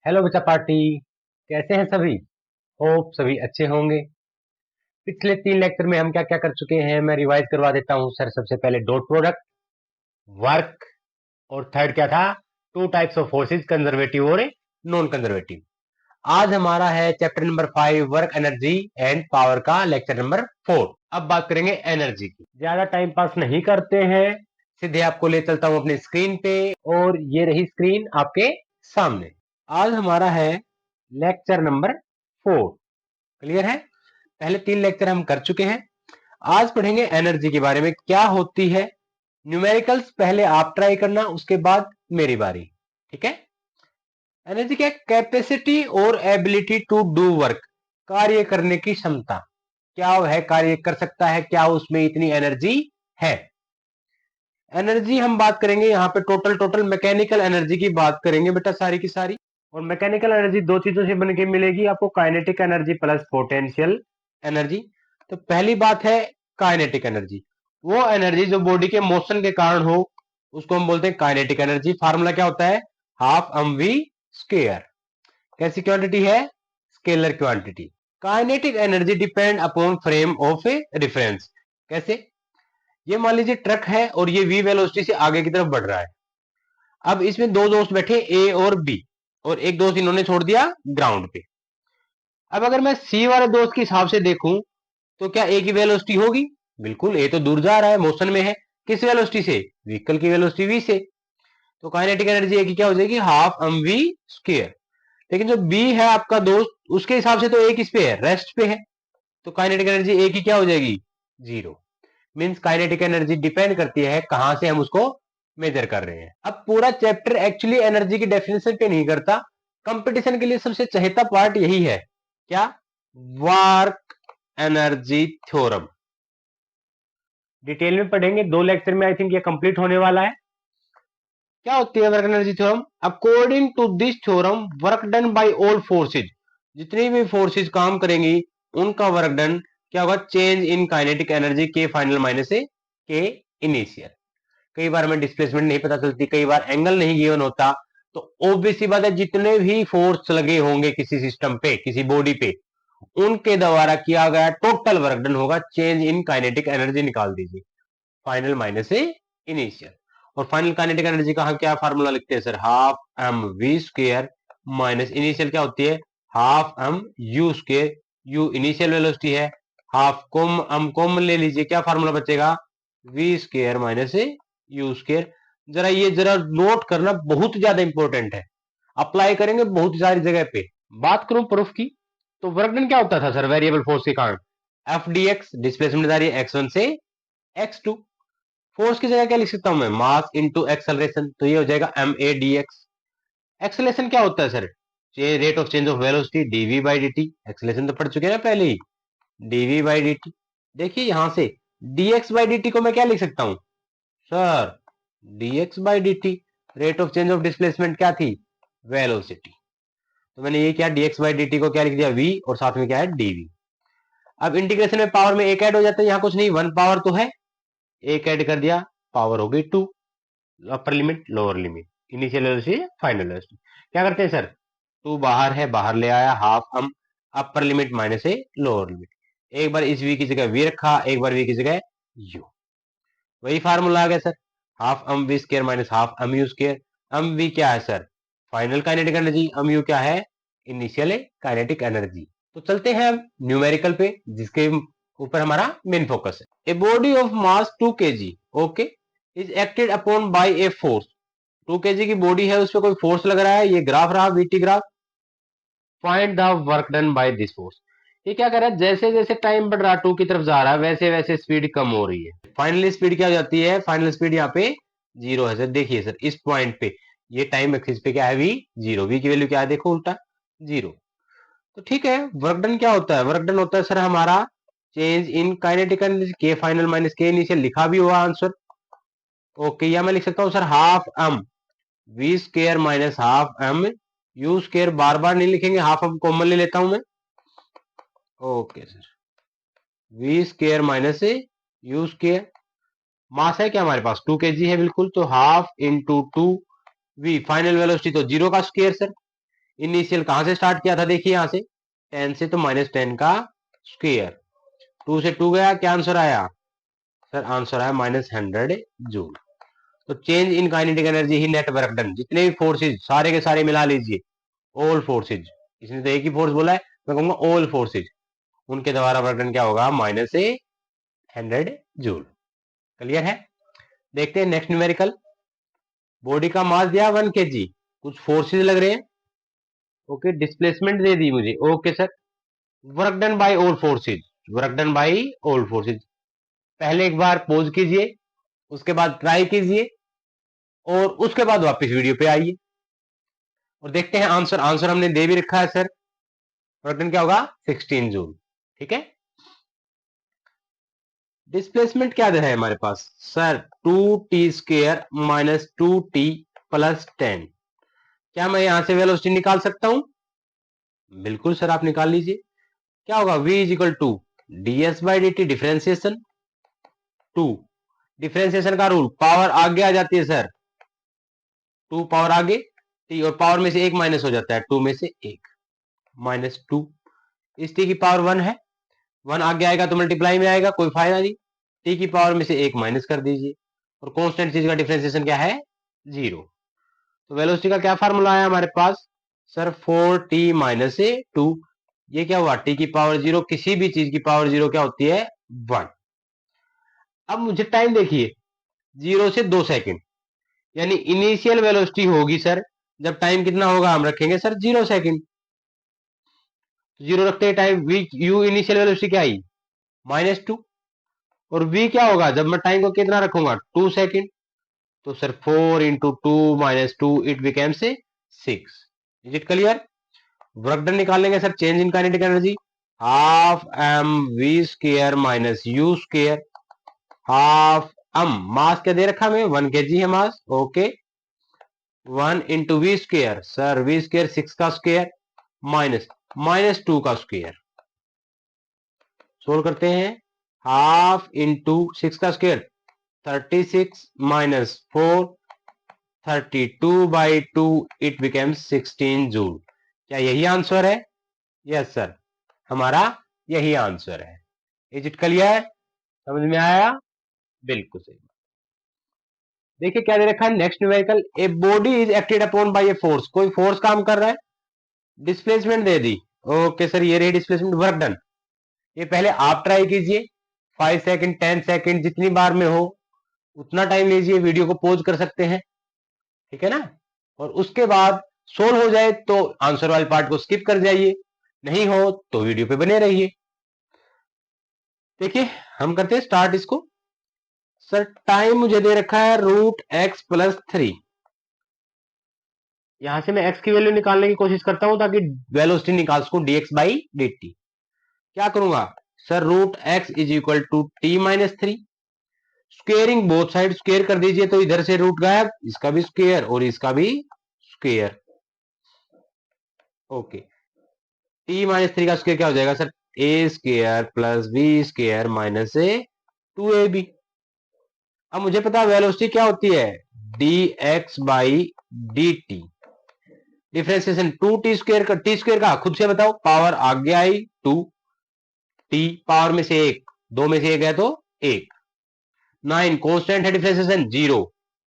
Hello बच्चा party. कैसे हैं सभी? होप सभी अच्छे होंगे। पिछले 3 लेक्चर में हम क्या क्या कर चुके हैं, मैं रिवाइज करवा देता हूं सर। सबसे पहले डॉट प्रोडक्ट, वर्क, और थर्ड क्या था? Two types of forces, conservative और नॉन कंजर्वेटिव। आज हमारा है chapter number 5, work energy and power का लेक्चर नंबर 4। अब बात करेंगे एनर्जी की। ज्यादा टाइम पास नहीं करते हैं, सीधे आपको ले चलता हूं अपनी स्क्रीन पे, और ये रही स्क्रीन आपके सामने। आज हमारा है लेक्चर नंबर 4। क्लियर है? पहले 3 लेक्चर हम कर चुके हैं। आज पढ़ेंगे एनर्जी के बारे में, क्या होती है। न्यूमेरिकल्स पहले आप ट्राई करना, उसके बाद मेरी बारी। ठीक है? एनर्जी क्या? कैपेसिटी और एबिलिटी टू डू वर्क, कार्य करने की क्षमता। क्या वह कार्य कर सकता है, क्या उसमें इतनी एनर्जी है। एनर्जी हम बात करेंगे यहाँ पे टोटल मैकेनिकल एनर्जी की बात करेंगे बेटा, सारी की सारी। और मैकेनिकल एनर्जी दो चीजों से बन के मिलेगी आपको, kinetic energy plus potential energy. तो पहली बात है काइनेटिक एनर्जी, वो एनर्जी जो बॉडी के मोशन के कारण हो, उसको हम बोलते हैं काइनेटिक एनर्जी। फार्मूला क्या होता है? Half M we square. कैसी क्वांटिटी है? Scalar quantity. Kinetic energy depend upon frame of a reference. कैसे? ये मान लीजिए ट्रक है और ये वी वेलोसिटी से आगे की तरफ बढ़ रहा है। अब इसमें दो दोस्त बैठे, ए और बी, और एक दोस्त इन्होंने छोड़ दिया ग्राउंड पे। अब अगर मैं सी वाले दोस्त के हिसाब से देखूं, तो क्या ए की वेलोसिटी होगी? बिल्कुल, ए तो दूर जा रहा है, मोशन में है। किस वेलोसिटी से? व्हीकल की वेलोसिटी वी से। तो काइनेटिक एनर्जी ए की क्या हो जाएगी? Half M we square. लेकिन जो बी है आपका दोस्त, उसके हिसाब से तो ए किस पे है? रेस्ट पे है। तो काइनेटिक एनर्जी ए की क्या हो जाएगी? Zero. Means kinetic energy depend करती है कहां से हम उसको मेजर कर रहे हैं। अब पूरा चैप्टर एक्चुअली एनर्जी की डेफिनेशन पे नहीं करता, कंपटीशन के लिए सबसे चहेता पार्ट यही है। क्या? Work energy theorem. डिटेल में पढ़ेंगे, 2 लेक्चर में आई थिंक ये कंप्लीट होने वाला है। क्या होती है work energy theorem? According to this theorem, work done by all forces, जितनी भी फोर्सेज काम करेंगी उनका वर्क डन क्या होगा? चेंज इन काइनेटिक एनर्जी के फाइनल माइनस से के इनिशियल। कई बार हमें डिस्प्लेसमेंट नहीं पता चलती, कई बार एंगल नहीं गिवन होता, तो ऑब्वियस सी बात है जितने भी फोर्स लगे होंगे किसी सिस्टम पे, किसी बॉडी पे, उनके द्वारा किया गया टोटल वर्क डन होगा। चेंज इन काइनेटिक एनर्जी निकाल दीजिए, फाइनल माइनस से इनिशियल। और फाइनल काइनेटिक एनर्जी का हम क्या फार्मूला लिखते हैं sir? Half M we square minus initial क्या होती है? Half M you square. U initial velocity है, हाफ कॉम एम कॉमन ले लीजिए, क्या फार्मूला बचेगा? V square minus you square. जरा नोट करना, बहुत ज्यादा इंपॉर्टेंट है, अप्लाई करेंगे बहुत सारी जगह पे। बात करूं प्रूफ की, तो वर्क डन क्या होता था सर वेरिएबल फोर्स के कारण? एफ डी एक्स, डिस्प्लेसमेंट जा रही है x1 से x2। फोर्स की जगह क्या लिख सकता हूं मैं? मास इंटू एक्सेलरेशन, तो ये हो जाएगा m a d x. Acceleration क्या होता है sir? Rate of change of velocity, dv by d t. Acceleration तो पढ़ चुके हैं ना पहले ही, डीवी बाई डी टी। देखिए यहां से dx बाई डी टी को मैं क्या लिख सकता हूं sir? dx by d T. Rate of change of displacement क्या थी? वेलोसिटी। तो मैंने ये क्या dx बाई डी टी को क्या लिख दिया? v, और साथ में क्या है? dv। अब इंटीग्रेशन में पावर में एक ऐड हो जाता है, यहाँ कुछ नहीं, 1 पावर तो है, एक ऐड कर दिया, पावर हो गई 2। Upper limit, lower limit, initial velocity, final velocity. क्या करते हैं सर? 2 बाहर है, बाहर ले आया, हाफ हम अपर लिमिट माइनस है लोअर लिमिट। एक बार इस v की जगह v रखा, एक बार v की जगह u। वही फार्मूला आ गया sir, half M we square minus half M you square. M v क्या है sir? Final kinetic energy. M u क्या है? Initial kinetic energy. तो चलते हैं अब न्यूमेरिकल पे, जिसके ऊपर हमारा मेन फोकस है। A body of mass 2 kg, okay, is acted upon bye a force. 2 kg की बॉडी है, उस पर कोई फोर्स लग रहा है, ये ग्राफ रहा VT graph. Find the work done by this force. ये क्या कर रहा है? जैसे जैसे टाइम बढ़ रहा, 2 की तरफ जा रहा है, वैसे वैसे स्पीड कम हो रही है। फाइनली स्पीड क्या हो जाती है? फाइनल स्पीड यहाँ पे 0 है सर। देखिए सर इस पॉइंट पे, ये टाइम एक्सिस पे क्या है? वी, 0। वी की वैल्यू क्या है? देखो उल्टा 0। तो ठीक है, वर्क डन क्या होता है? वर्क डन होता है सर हमारा चेंज इन काइनेटिक एनर्जी के फाइनल माइनस के इनिशियल। लिखा भी हुआ आंसर, ओके। या मैं लिख सकता हूँ sir half M we square minus half M you square. बार बार नहीं लिखेंगे, हाफ एम कॉमन ले लेता हूं मैं, okay sir. V square minus you square. Mass है क्या हमारे पास? 2 kg है, बिल्कुल। तो half into 2 V, final velocity तो 0 का स्क्वायर सर। इनिशियल कहां से स्टार्ट किया था, देखिए यहां से 10 से, तो -10 का स्क्वायर, 2 से 2 गया, क्या आंसर आया सर, आंसर आया -100 जूल। तो change in kinetic energy he net work done, जितने भी फोर्सेज सारे के सारे मिला लीजिए, ऑल फोर्सेज, इसने तो एक ही फोर्स बोला है, मैं कहूंगा ऑल फोर्सेज, उनके द्वारा वर्क डन क्या होगा, -100 जूल। क्लियर है। देखते हैं नेक्स्ट न्यूमेरिकल। बॉडी का मास दिया 1 kg, कुछ फोर्सेज लग रहे हैं, ओके, डिस्प्लेसमेंट दे दी मुझे, okay sir, work done by all forces, work done by all forces. पहले एक बार पॉज कीजिए, उसके बाद ट्राई कीजिए, और उसके बाद वापस वीडियो पे आइए और देखते हैं आंसर। आंसर हमने दे भी रखा है सर, वर्क डन क्या होगा, 16 जूल। ठीक है। डिस्प्लेसमेंट क्या दे है हमारे पास सर, 2t² - 2t + 10। क्या मैं यहां से वेलोसिटी निकाल सकता हूं, बिल्कुल सर, आप निकाल लीजिए। क्या होगा, v = ds/dt, डिफरेंशिएशन 2, डिफरेंशिएशन का रूल, पावर आगे आ जाती है सर, 2 पावर आगे t, और पावर में से एक माइनस हो जाता है, 2 में से एक -2, इस t की पावर 1 है, 1 आगे आएगा तो मल्टीप्लाई में आएगा, कोई फायदा नहीं, t की पावर में से एक माइनस कर दीजिए, और कांस्टेंट चीज का डिफरेंशिएशन क्या है, 0। तो वेलोसिटी का क्या फार्मूला है हमारे पास सर, 4t - 2, ये क्या हुआ, t की पावर 0, किसी भी चीज की पावर 0 क्या होती है, 1। अब मुझे टाइम देखिए, 0 से 2 सेकंड, यानी इनिशियल वेलोसिटी होगी सर, जब टाइम कितना होगा, हम रखेंगे सर 0 सेकंड, 0 रखते time v u initial velocity क्या आई, -2, और v क्या होगा, जब मैं टाइम को कितना रखूंगा, 2 सेकंड, तो सर 4 × 2 - 2 इट बिकेम से 6। Is it clear. Work done निकालेंगे sir, change in kinetic energy, half mv² - u², half mass क्या दे रखा, मैं 1 kg है मास, ओके, 1 × v², सर v², 6 का स्क्वायर माइनस -2 का स्क्वायर, सोल्व करते हैं, हाफ × 6 का स्क्वायर 36 - 4 32/2, इट बिकेम 16 जूल। क्या यही आंसर है, यस सर, हमारा यही आंसर है। इज इट क्लियर, समझ में आया, बिल्कुल सही। देखिए क्या दे रखा है next numerical, a body is acted upon bye a force, कोई फोर्स काम कर रहा है, डिस्प्लेसमेंट दे दी, ओके सर, ये रही डिस्प्लेसमेंट, वर्क डन। ये पहले आप ट्राई कीजिए, 5 सेकंड 10 सेकंड जितनी बार में हो उतना टाइम लीजिए, वीडियो को पॉज कर सकते हैं, ठीक है ना, और उसके बाद सोल्व हो जाए तो आंसर वाले पार्ट को स्किप कर जाइए, नहीं हो तो वीडियो पे बने रहिए। देखिए हम करते हैं स्टार्ट इसको। सर टाइम मुझे दे रखा है √x + 3, यहां से मैं x की वैल्यू निकालने की कोशिश करता हूं ताकि वेलोसिटी निकाल सकूं, dx/dt। क्या करूंगा sir, √x = t - 3, squaring both side, square कर दीजिए, तो इधर से रूट गायब, इसका भी स्क्वेयर और इसका भी स्क्वेयर, ओके, t - 3 का स्क्वेयर क्या हो जाएगा सर, a² + b² - 2ab। अब मुझे पता है वेलोसिटी क्या होती है, dx/dt, डिफरेंशिएशन 2t² का, t² का खुद से बताओ, पावर आगे आई 2, t पावर में से एक, 2 में से एक है तो 1, 9 कांस्टेंट है, डिफरेंशिएशन 0,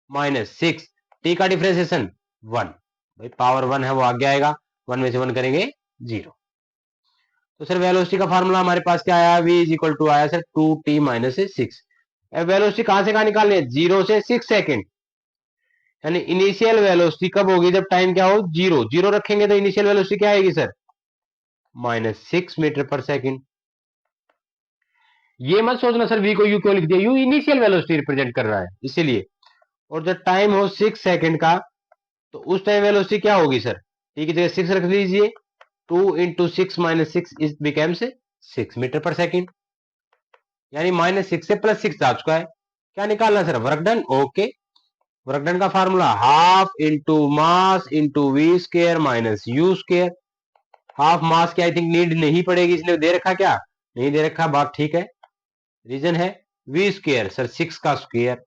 -6, t का डिफरेंशिएशन 1, भाई पावर 1 है वो आगे आएगा, 1 में से 1 करेंगे 0। तो सर वेलोसिटी का फार्मूला हमारे पास क्या आया, v = आया सर 2t - 6। वेलोसिटी कहां से कहां निकालनी है, 0 से 6 सेकंड, यानी इनिशियल वेलोसिटी कब होगी, जब टाइम क्या हो, 0 0 रखेंगे तो इनिशियल वेलोसिटी क्या आएगी सर, -6 मीटर पर सेकंड। ये मत सोचना सर v को u क्यों लिख दिया, u इनिशियल वेलोसिटी रिप्रेजेंट कर रहा है इसीलिए, और जब टाइम हो 6 सेकंड का तो उस टाइम वेलोसिटी क्या होगी सर, t की जगह 6 रख लीजिए, 2 × 6 - 6 इज बिकेम से 6 मीटर पर सेकंड, यानी -6 से +6 आ चुका है। क्या निकालना sir, work done, okay, work done का फार्मूला हाफ × मास × v² - u², हाफ मास की आई थिंक नीड नहीं पड़ेगी, इसलिए दे रखा, क्या नहीं दे रखा, बात ठीक है, रीजन है v² सर 6 का स्क्वायर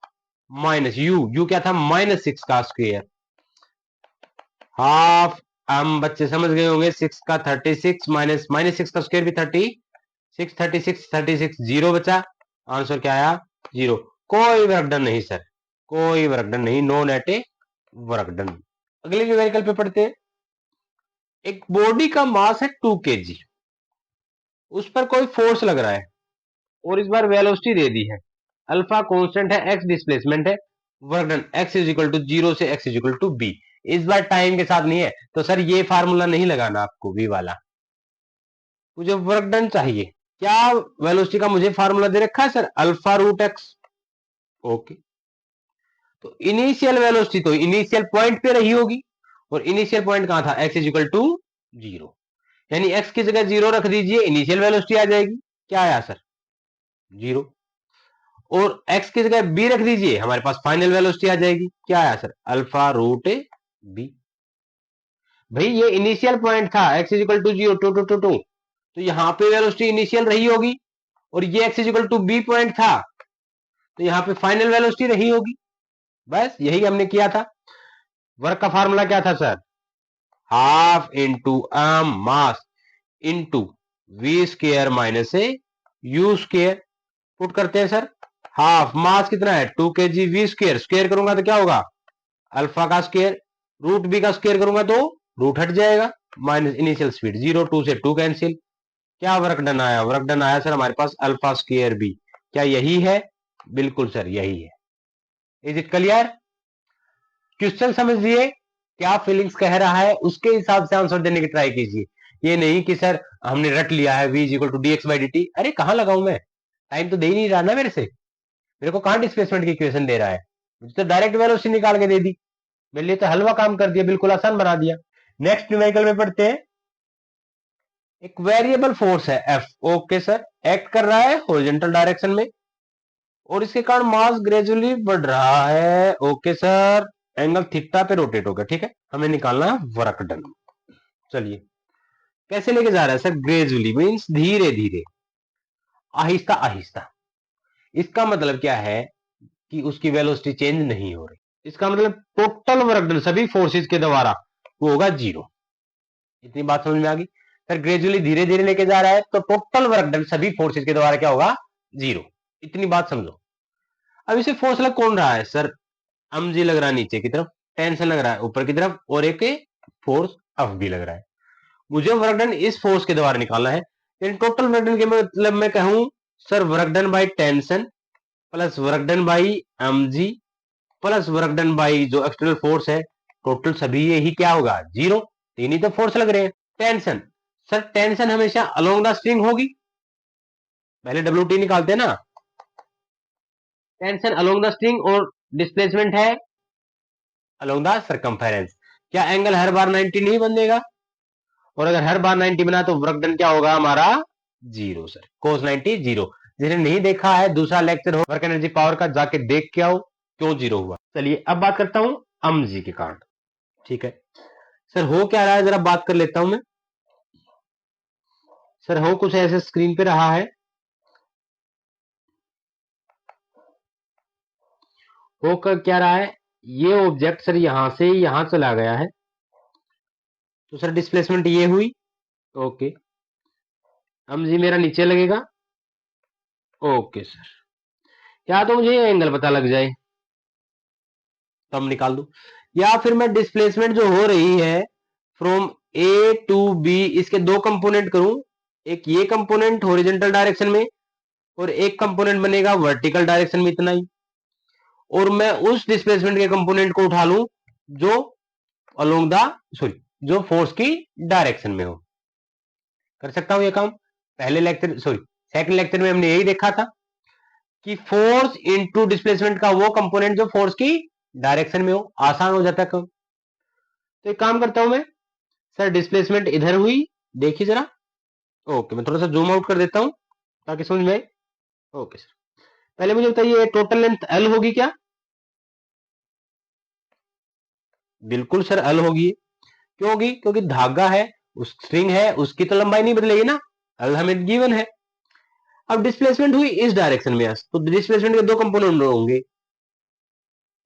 माइनस u क्या था, -6 का स्क्वायर, हाफ हम बच्चे समझ गए होंगे 6 का 36 माइनस माइनस 6 का स्क्वायर भी 36, 36 जीरो बचा, आंसर क्या आया? जीरो। कोई वर्कडन नहीं सर, कोई वर्कडन नहीं, नो नेट ए वर्कडन। अगले न्यूमेरिकल पे पढ़ते हैं। एक बॉडी का मास है 2 kg, उस पर कोई फोर्स लग रहा है और इस बार वेलोसिटी दे दी है, अल्फा कांस्टेंट है, एक्स डिस्प्लेसमेंट है, work done x is equal to 0 से x is equal to b. इस बार टाइम के साथ नहीं है, तो सर ये फार्मूला नहीं लगाना आपको बी वाला, मुझे वर्क डन चाहिए। क्या वेलोसिटी का मुझे फार्मूला दे रखा है sir? Alpha root x. Okay, तो इनिशियल वेलोसिटी तो इनिशियल पॉइंट पे रही होगी, और इनिशियल पॉइंट कहां था? एक्स इज इक्वल टू 0, यानी एक्स की जगह 0 रख दीजिए, इनिशियल वेलोसिटी आ जाएगी। क्या आया सर? 0। और x की जगह b रख दीजिए, हमारे पास फाइनल वेलोसिटी आ जाएगी। क्या आया सर? Alpha root b। भाई ये इनिशियल पॉइंट था, x is equal to 0 two two two two, तो यहां पे वेलोसिटी इनिशियल रही होगी, और ये x is equal to b point था, तो यहां पे फाइनल वेलोसिटी रही होगी। बस यही हमने किया था। वर्क का फार्मूला क्या था sir? Half into m mass into v square minus a u square. Put करते हैं सर। हाफ मास कितना है? 2 kg, वी स्क्र स्क्र करूंगा तो क्या होगा? अल्फा का स्क्र, रूट बी का स्क्र करूंगा तो रूट हट जाएगा, माइनस इनिशियल स्पीड 0, 2 से 2 कैंसिल। क्या वर्क डन आया? वर्क डन आया सर हमारे पास अल्फा स्क्र बी। क्या यही है? बिल्कुल सर यही है। Is it clear? क्वेश्चन समझ लिए, क्या फीलिंग्स कह रहा है उसके हिसाब से आंसर देने की ट्राई कीजिए। ये नहीं कि सर हमने रट लिया है v is equal to d x by d t. अरे कहां लगाऊं मैं, टाइम तो दे ही नहीं रहा ना मेरे से, मेरे को कहां डिस्प्लेसमेंट की इक्वेशन दे रहा है, मुझे तो डायरेक्ट वेलोसिटी निकाल के दे दी, मेरे लिए तो हलवा काम कर दिया, बिल्कुल आसान बना दिया। नेक्स्ट न्यूमेरिकल में पढ़ते हैं। एक वेरिएबल फोर्स है एफ, ओके सर, एक्ट कर रहा है हॉरिजॉन्टल डायरेक्शन में, और इसके कारण मास ग्रेजुअली बढ़ रहा है, ओके सर, एंगल थीटा पे रोटेट होगा, ठीक है। हमें निकालना है वर्क डन। चलिए, कैसे लेके जा रहा है सर? ग्रेजुअली मीन्स धीरे धीरे, आहिस्ता आहिस्ता। इसका मतलब क्या है कि उसकी वेलोसिटी चेंज नहीं हो रही, इसका मतलब टोटल वर्क डन सभी फोर्सेस के द्वारा वो होगा 0। इतनी बात समझ में आ गई सर? ग्रेजुअली धीरे धीरे लेके जा रहा है, तो टोटल वर्क डन सभी फोर्सेस के द्वारा क्या होगा? 0। इतनी बात समझो। अब इसे फोर्स लग कौन रहा है सर? mg लग रहा है नीचे की तरफ, टेंशन लग रहा है ऊपर की तरफ, और एक फोर्स एफ भी लग रहा है। मुझे वर्क डन इस फोर्स के द्वारा निकालना है, यानी टोटल वर्क डन के मतलब मैं कहूं sir work done by tension plus work done by mg plus work done by जो एक्सटर्नल फोर्स है, टोटल सभी ये ही क्या होगा? 0। तीन ही तो फोर्स लग रहे हैं। टेंशन, सर टेंशन हमेशा अलोंग द स्ट्रिंग होगी, पहले WT निकालते हैं ना, टेंशन अलोंग द स्ट्रिंग, और डिस्प्लेसमेंट है अलोंग द सरकमफेरेंस। क्या एंगल हर बार 90 नहीं बनेगा? और अगर हर बार 90 बना तो वर्क डन क्या होगा हमारा? 0 सर, cos 90 0। जिन्हें नहीं देखा है दूसरा लेक्चर हो वर्क एनर्जी पावर का, जाके देख के आओ क्यों 0 हुआ। चलिए अब बात करता हूं mg के कारण, ठीक है सर। हो क्या रहा है जरा बात कर लेता हूं मैं। सर हो कुछ ऐसे स्क्रीन पे रहा है, हो कर क्या रहा है, ये ऑब्जेक्ट सर यहां से यहां चला गया है, तो सर डिस्प्लेसमेंट ये हुई, ओके। mg मेरा नीचे लगेगा, ओके सर। या तो मुझे एंगल पता लग जाए तो हम निकाल दूं, या फिर मैं डिस्प्लेसमेंट जो हो रही है फ्रॉम ए टू बी, इसके दो कंपोनेंट करूं, एक ये कंपोनेंट हॉरिजॉन्टल डायरेक्शन में, और एक कंपोनेंट बनेगा वर्टिकल डायरेक्शन में, इतना ही। और मैं उस डिस्प्लेसमेंट के कंपोनेंट को उठा लूं जो अलोंग द सॉरी जो फोर्स की डायरेक्शन में हो। कर सकता हूं ये काम। पहले लेक्चर सॉरी सेकंड लेक्चर में हमने यही देखा था कि फोर्स इनटू डिस्प्लेसमेंट का वो कंपोनेंट जो फोर्स की डायरेक्शन में हो, आसान हो जाता है काम। तो एक काम करता हूं मैं सर, डिस्प्लेसमेंट इधर हुई, देखिए जरा, ओके। मैं थोड़ा सा जूम आउट कर देता हूं ताकि समझ में आए, ओके सर। पहले मुझे बताइए टोटल लेंथ एल होगी क्या? बिल्कुल सर एल होगी। क्यों होगी? क्योंकि धागा है, उस स्ट्रिंग है, उसकी तो लंबाई नहीं बदलेगी ना, एल हमें गिवन है। अब डिस्प्लेसमेंट हुई इस डायरेक्शन में, तो डिस्प्लेसमेंट के दो कंपोनेंट होंगे,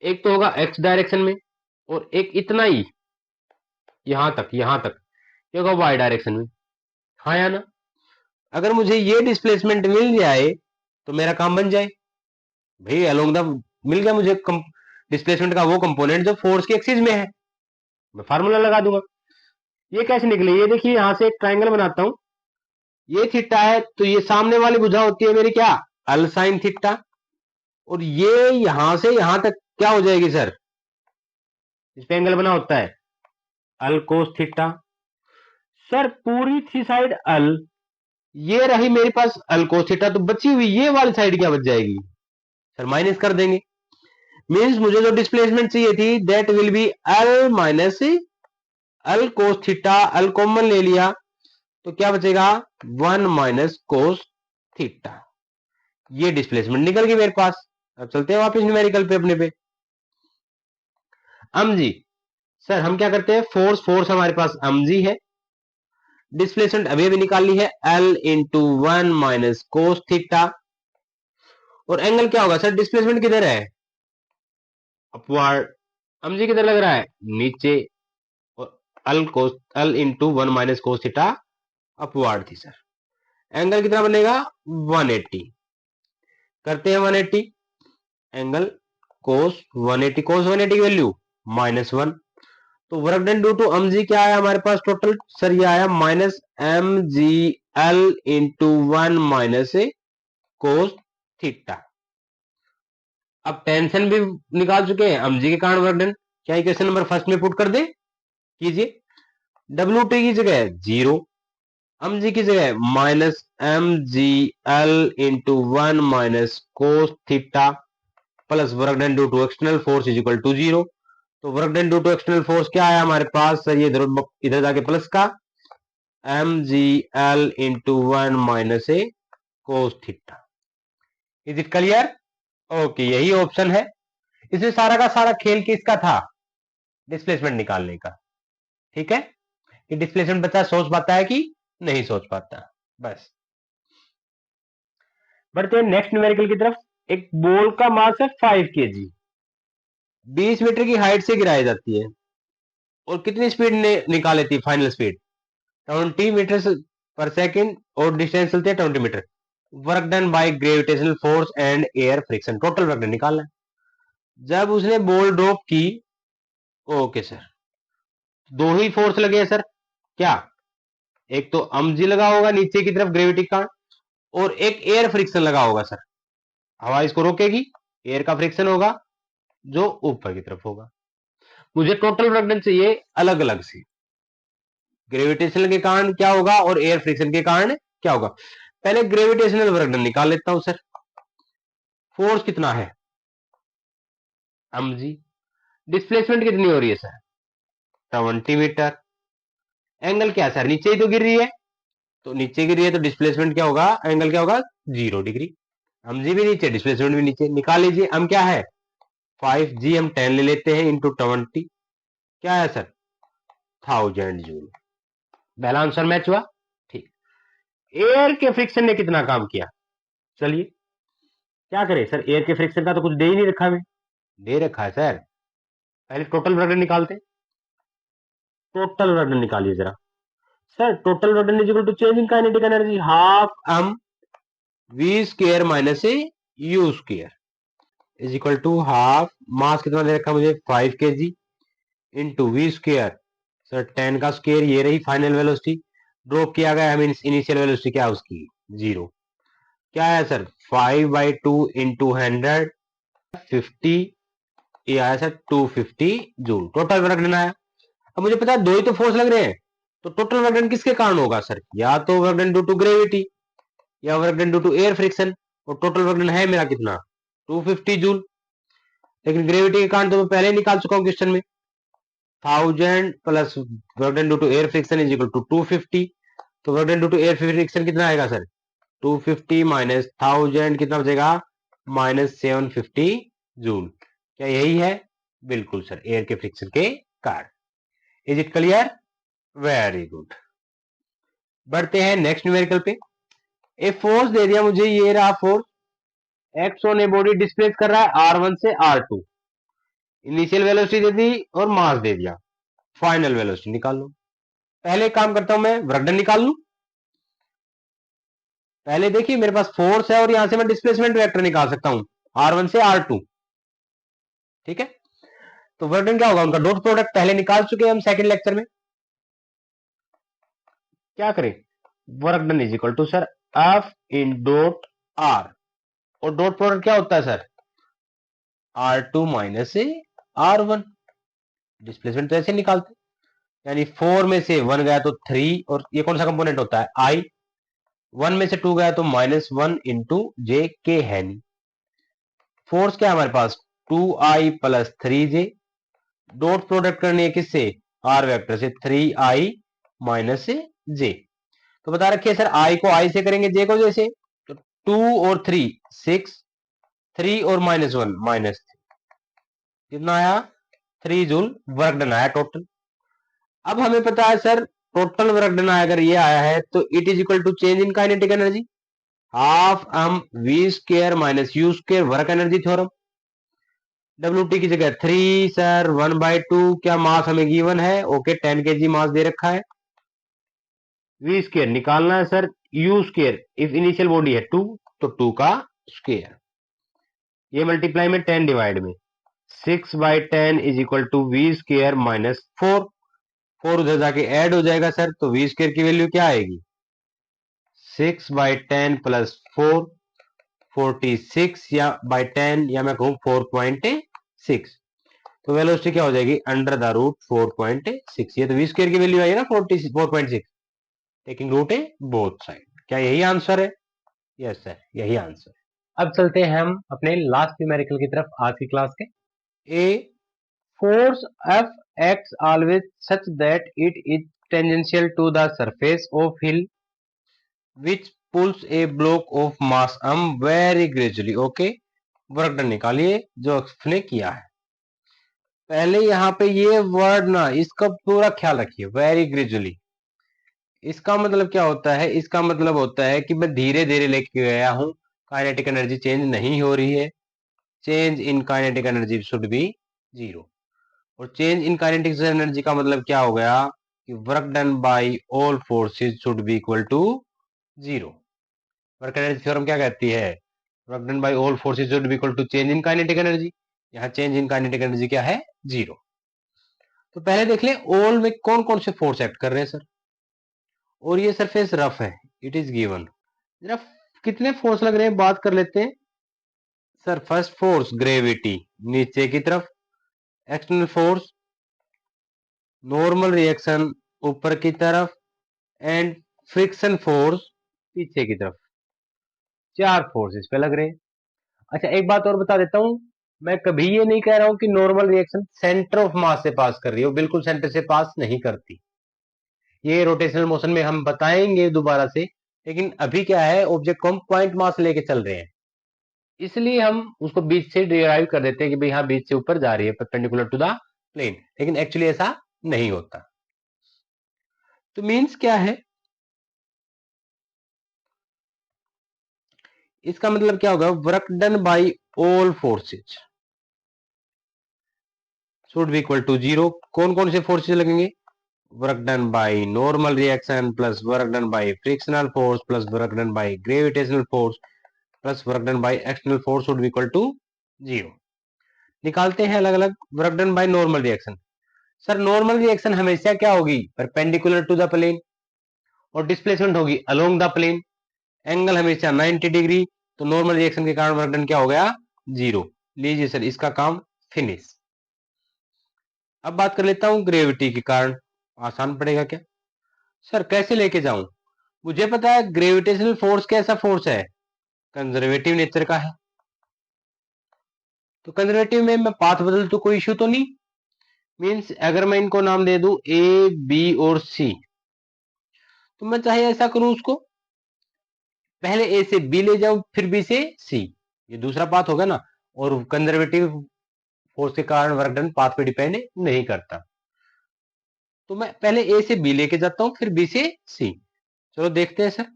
एक तो होगा एक्स डायरेक्शन में, और एक इतना ही यहां तक ये होगा वाई डायरेक्शन में, हाँ या ना? अगर मुझे ये डिस्प्लेसमेंट मिल जाए तो मेरा काम बन जाए भाई, अलोंग द मिल गया मुझे डिस्प्लेसमेंट का वो कंपोनेंट जो फोर्स के एक्सिस में है, मैं फार्मूला लगा दूंगा। ये कैसे निकले, ये देखिए यहां से एक ट्राइंगल बनाता हूं, ये थीटा है तो ये सामने वाली भुजा होती है मेरी क्या, अल साइन थीटा, और ये यहां से यहां तक क्या हो जाएगी सर, इस पे एंगल बना होता है अल कोस थीटा। सर पूरी थी साइड अल, ये रही मेरे पास अल कोस थीटा, तो बची हुई ये वाली साइड क्या बच जाएगी सर, माइनस कर देंगे। मींस मुझे जो डिस्प्लेसमेंट चाहिए थी that will be l minus l cos theta, l common ले लिया तो क्या बचेगा 1 माइनस कोस थीटा, ये डिस्प्लेसमेंट निकल गई मेरे पास। अब चलते हैं वापस न्यूमेरिकल पे अपने पे। जी सर हम क्या करते हैं, फोर्स फोर्स हमारे पास जी है, डिस्प्लेसमेंट अभी अभी निकालनी है L into 1 minus cos theta, और एंगल क्या होगा सर, डिस्प्लेसमेंट किधर है, अपवर्ड, जी किधर लग रहा है, नीचे, और L into 1 minus cos theta upward थी सर। एंगल कितना बनेगा 180, करते हैं 180, एंगल कोस 180, कोस 180 की वैल्यू -1, तो वर्क डन ड्यू टू जी क्या आया हमारे पास टोटल सर, ये आया minus MgL into 1 minus cos theta. अब टेंशन भी निकाल चुके हैं जी के कारण वर्क डन, क्या इक्वेशन नंबर फर्स्ट में पुट कर दे, कीजिए, WT की जगह 0, जी की जगह -MgL into 1 minus cos theta plus work done due to external force is equal to 0। तो work done due to external force क्या आया हमारे पास सर, ये इधर जाके प्लस का MgL into 1 minus cos theta. Is it clear? Okay, यही option है। इसमें सारा का सारा खेल किसका था, डिस्प्लेसमेंट निकालने का। ठीक है, कि डिस्प्लेसमेंट बच्चा सोच पाता है कि नहीं सोच पाता, बस। बढ़ते हैं नेक्स्ट न्यूमेरिकल की तरफ। एक बॉल का मास है 5 kg, 20 मीटर की हाइट से गिराई जाती है, और कितनी स्पीड निकाल लेती है, final speed 20 metre per second, और डिस्टेंस चलती है 20 metre. Work done by gravitational force and air friction, total work done निकालना है। जब उसने बॉल ड्रॉप की, ओके सर, दो ही फोर्स लगे हैं सर, क्या, एक तो जी लगा होगा नीचे की तरफ ग्रेविटी का, और एक एयर फ्रिक्शन लगा होगा सर, हवा इसको रोकेगी, एयर का फ्रिक्शन होगा जो ऊपर की तरफ होगा। मुझे टोटल वर्क डन चाहिए अलग अलग से, ग्रेविटेशनल के कारण क्या होगा और एयर फ्रिक्शन के कारण क्या होगा। पहले ग्रेविटेशनल वर्क डन निकाल लेता हूं सर, फोर्स कितना है जी, डिस्प्लेसमेंट कितनी हो रही है सर 20 मीटर, एंगल क्या है सर, नीचे ही तो गिर रही है, तो नीचे गिर रही है तो डिस्प्लेसमेंट क्या होगा, एंगल क्या होगा 0 डिग्री, जी भी नीचे, डिस्प्लेसमेंट भी नीचे, निकाल लीजिए। हम क्या है 5G, हम 10 ले लेते हैं इंटू 20, क्या है सर 1000 जूल। पहला आंसर मैच हुआ, ठीक। एयर के फ्रिक्शन ने कितना काम किया, चलिए क्या करें सर, एयर के फ्रिक्शन का तो कुछ दे ही नहीं रखा है, दे रखा है सर, पहले टोटल वर्क डन निकालते हैं। टोटल वर्क डन निकालिए जरा sir, total work done is equal to change in kinetic energy half v square minus u square is equal to half, mass कितना दे रखा मुझे 5 kg into V square, sir 10 का square, ये रही final velocity, drop किया गया है, मींस इनिशियल वेलोसिटी क्या है उसकी 0, क्या है सर 5/2 इंटू 100 50, ये आया sir 250 joule, total work done आया। अब मुझे पता है दो ही तो फोर्स लग रहे हैं, तो टोटल वर्क डन किसके कारण होगा सर, या तो work done due to gravity या work done due to air friction, और टोटल वर्क डन है मेरा कितना 250 जूल, लेकिन ग्रेविटी के कारण तो मैं पहले ही निकाल चुका हूं क्वेश्चन में, 1000 plus work done due to air friction is equal to 250, तो work done due to air friction कितना आएगा सर 250 माइनस 1000 कितना बचेगा -750 जूल, क्या यही है, बिल्कुल सर, एयर के फ्रिक्शन के कारण। Is it clear, very good. बढ़ते हैं नेक्स्ट न्यूमेरिकल पे। ए फोर्स दे दिया मुझे, ये रहा force, x on a body displace कर रहा है R1 से R2, इनिशियल वेलोसिटी दे दी और मास दे दिया, फाइनल वेलोसिटी निकाल लो। पहले काम करता हूं, मैं वर्क डन निकाल लूं। पहले देखिए मेरे पास फोर्स है और यहां से मैं डिस्प्लेसमेंट वेक्टर निकाल सकता हूं R1 से R2। ठीक है, तो वर्क डन क्या होगा, उनका डॉट प्रोडक्ट पहले निकाल चुके हैं हम सेकंड लेक्चर में। क्या करें, work done is equal to sir F इन डॉट R, और डॉट प्रोडक्ट क्या होता है sir, R2 minus R1। Displacement तो ऐसे निकालते, यानी 4 में से 1 गया तो 3, और ये कौन सा कंपोनेंट होता है I, 1 में से 2 गया तो -1 इंटू जे के है नहीं। फोर्स क्या है हमारे पास 2I plus 3J, dot product करनी है किससे, R वेक्टर से 3I माइनस जे। तो बता रखिए सर I को I से करेंगे, J को J से, तो 2 और 3 6, 3 और -1 माइनस, कितना आया 3 जूल वर्क डन आया टोटल। अब हमें पता है सर टोटल वर्क डन अगर ये आया है तो it is equal to change in kinetic energy, half m v square minus u square work energy theorem. WT की जगह 3 सर 1/2, क्या मास हमें गिवन है, ओके 10 kg मास दे रखा है। v स्क्वायर निकालना है sir, u square if initial body है 2 तो 2 का स्क्वायर, ये मल्टीप्लाई में 10 डिवाइड में 6/10 is equal to v square minus 4, 4 उधर जाके ऐड हो जाएगा सर, तो वी स्क्वायर की वैल्यू क्या आएगी 6/10 प्लस 4, 46, या बाय 10 या मैं कहूं 4.6, तो वेलोसिटी क्या हो जाएगी अंडर द रूट 4.6। ये तो वी स्क्वायर की वैल्यू आई है ना 4.6, taking root A both side. क्या यही आंसर है, यस सर यही आंसर। अब चलते हैं हम अपने लास्ट न्यूमेरिकल की तरफ आज की क्लास के। ए force Fx always such that it is tangential to the surface of hill which pulls a block of mass m very gradually। Okay, work done निकालिए जो उसने किया है। पहले यहाँ पे ये वर्ड ना, इसका पूरा ख्याल रखिए, वेरी ग्रेजुअली। इसका मतलब क्या होता है, इसका मतलब होता है कि मैं धीरे धीरे लेके गया हूं, काइनेटिक एनर्जी चेंज नहीं हो रही है, change in kinetic energy should be 0। और चेंज इन काइनेटिक एनर्जी का मतलब क्या हो गया कि work done by all forces should be equal to 0। Work energy theorem क्या कहती है, work done by all forces should be equal to change in kinetic energy, यहाँ चेंज इन काइनेटिक एनर्जी क्या है 0। तो पहले देख ले ऑल में कौन कौन से फोर्स एक्ट कर रहे हैं सर, और ये सरफेस रफ है, इट इज गिवन। जरा कितने फोर्स लग रहे हैं बात कर लेते हैं सर। फर्स्ट फोर्स ग्रेविटी नीचे की तरफ, एक्सटर्नल फोर्स नॉर्मल रिएक्शन ऊपर की तरफ, एंड फ्रिक्शन फोर्स पीछे की तरफ। 4 फोर्स इस पे लग रहे हैं। अच्छा एक बात और बता देता हूं, मैं कभी ये नहीं कह रहा हूं कि normal reaction centre of mass से पास कर रही हो, बिल्कुल सेंटर से पास नहीं करती, ये रोटेशनल मोशन में हम बताएंगे दोबारा से। लेकिन अभी क्या है, ऑब्जेक्ट को हम पॉइंट मास लेके चल रहे हैं, इसलिए हम उसको बीच से डिराइव कर देते हैं कि भाई हाँ बीच से ऊपर जा रही है परपेंडिकुलर टू द प्लेन, लेकिन एक्चुअली ऐसा नहीं होता। तो मीन्स क्या है, इसका मतलब क्या होगा, work done by all forces should be equal to 0। कौन कौन से फोर्सेज लगेंगे, work done by normal reaction plus work done by frictional force plus work done by gravitational force plus work done by external force should be equal to 0। निकालते हैं अलग अलग। Work done by normal reaction, sir normal reaction हमेशा क्या होगी perpendicular to the plane, और displacement होगी along the plane, angle हमेशा 90 डिग्री, तो नॉर्मल रिएक्शन के कारण वर्क डन क्या हो गया 0। लीजिए सर इसका काम फिनिश। अब बात कर लेता हूं ग्रेविटी के कारण, आसान पड़ेगा क्या सर, कैसे लेके जाऊं। मुझे पता है ग्रेविटेशनल फोर्स कैसा फोर्स है, कंजर्वेटिव नेचर का है, तो कंजर्वेटिव में मैं पाथ बदल तो कोई इश्यू तो नहीं। मींस अगर मैं इनको नाम दे दूं ए बी और सी, तो मैं चाहे ऐसा करूं, उसको पहले ए से बी ले जाऊं फिर बी से सी, ये दूसरा पाथ होगा ना, और कंजर्वेटिव फोर्स के कारण वर्क डन पाथ पे डिपेंड नहीं करता। तो मैं पहले ए से बी लेके जाता हूं फिर बी से सी। चलो देखते हैं सर,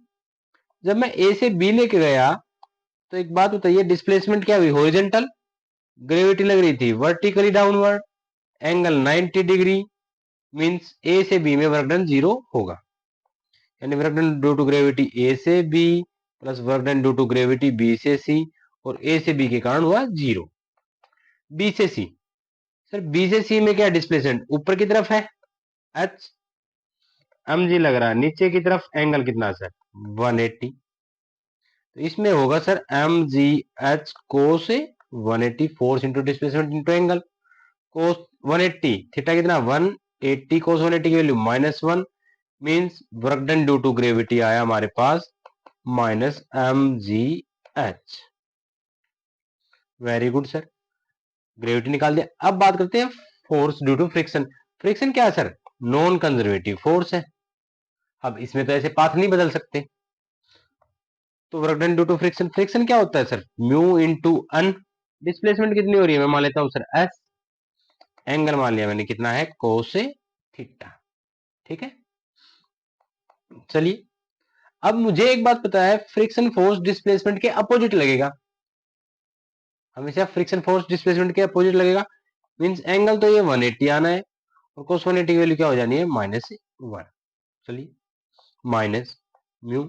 जब मैं ए से बी लेके गया तो एक बात बताइए, डिस्प्लेसमेंट क्या हुई हॉरिजॉन्टल, ग्रेविटी लग रही थी vertically downward, angle 90 degree, means A से बी में वर्क डन 0 होगा, यानी work done due to gravity A से B plus work done due to gravity B से सी, और ए से बी के कारण हुआ 0। बी से सी, सर बी से सी में क्या डिस्प्लेसमेंट ऊपर की तरफ है एच एम जी लग रहा है, नीचे की तरफ एंगल कितना सर 180, तो इसमें होगा सर एम जी H cos 180 force into displacement into angle, cos 180 theta कितना 180 कोस 180 की value -1, means work done due to gravity आया हमारे पास minus M G H. Very good sir, gravity निकाल दिया। अब बात करते हैं force due to friction. Friction क्या है सर, नॉन कंजर्वेटिव फोर्स है। अब इसमें तो ऐसे पाथ नहीं बदल सकते, तो work done due to friction, friction क्या होता है sir mu into N, displacement कितनी हो रही है मैं मान लेता हूं सर एस, एंगल मान लिया मैंने कितना है कोस थीटा, ठीक है। चलिए अब मुझे एक बात पता है, फ्रिक्शन फोर्स डिस्प्लेसमेंट के अपोजिट लगेगा, हमेशा फ्रिक्शन फोर्स डिस्प्लेसमेंट के अपोजिट लगेगा, मींस एंगल तो ये 180 आना है, और कोस 180 की वैल्यू क्या हो जानी है -1। चलिए minus mu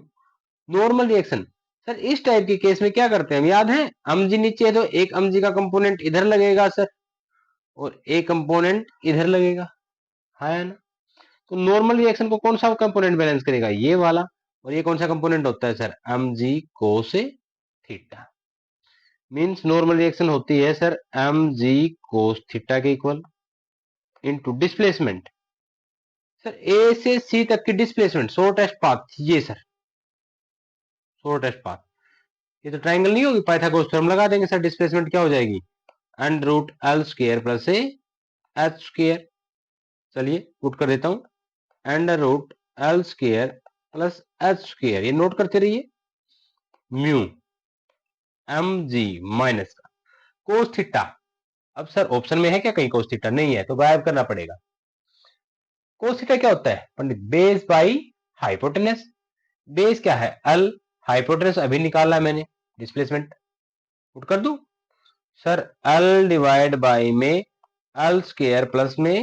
normal reaction, sir इस टाइप के केस में क्या करते हैं हम याद है, अमजी नीचे है तो एक अमजी का कंपोनेंट इधर लगेगा सर, और एक कंपोनेंट इधर लगेगा, है ना। तो नॉर्मल रिएक्शन को कौन सा कंपोनेंट बैलेंस करेगा, ये वाला, और ये कौन सा कंपोनेंट होता है sir MG cos theta, means normal reaction होती है सर एमजी कोस थीटा के इक्वल इनटू डिस्प्लेसमेंट, सर ए से सी तक की डिस्प्लेसमेंट शॉर्टेस्ट पाथ, ये सर शॉर्टेस्ट पाथ, ये तो ट्राइंगल नहीं होगी, पाइथागोरस थ्योरम लगा देंगे सर, डिस्प्लेसमेंट क्या हो जाएगी under root L square plus a h square. चलिए पुट कर देता हूं under root L square plus H square, ये नोट करते रहिए, म्यू एम जी माइनस का कोस थीटा। अब सर ऑप्शन में है क्या कहीं कोस थीटा, नहीं है तो गायब करना पड़ेगा। कोस थीटा क्या होता है पंडित, बेस बाई हाइपोटेनस, बेस क्या है एल, हाइपोटेनस अभी निकाला है मैंने, डिस्प्लेसमेंट पुट कर दूं सर एल डिवाइड बाई में एल स्क्वायर प्लस में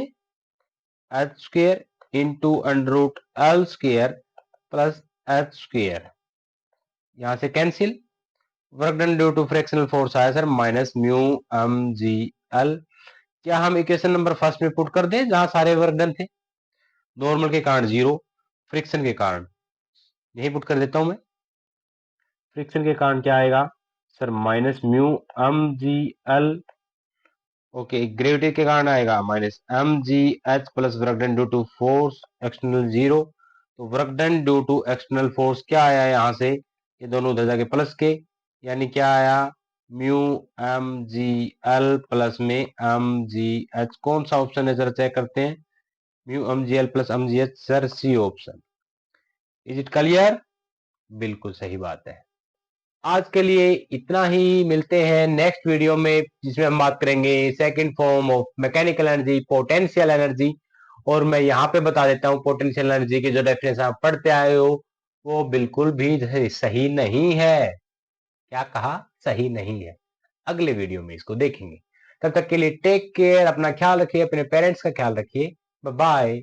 H square into under root L square plus H square, यहां से cancel, work done due to frictional force आया sir minus mu M G L. क्या हम equation number first में put कर दें जहां सारे वर्क डन थे, नॉर्मल के कारण 0, फ्रिक्शन के कारण यही पुट कर देता हूं मैं, फ्रिक्शन के कारण क्या आएगा sir minus mu M G l, okay gravity के कारण आएगा minus M G h plus work done due to force external 0, तो work done due to external force क्या आया यहां से, ये दोनों उधर जाके प्लस के, यानी क्या आया mu M G l plus में एम जी एच, कौन सा ऑप्शन है सर चेक करते हैं, mu M G l plus m ji h sir C option, is it clear, बिल्कुल सही बात है। आज के लिए इतना ही, मिलते हैं नेक्स्ट वीडियो में जिसमें हम बात करेंगे second form of mechanical energy potential energy, और मैं यहाँ पे बता देता हूँ पोटेंशियल एनर्जी की जो डेफिनेशन आप पढ़ते आए हो वो बिल्कुल भी सही नहीं है, क्या कहा, सही नहीं है, अगले वीडियो में इसको देखेंगे। तब तक के लिए टेक केयर, अपना ख्याल रखिए, अपने पेरेंट्स का ख्याल रखिए, बाय बाय।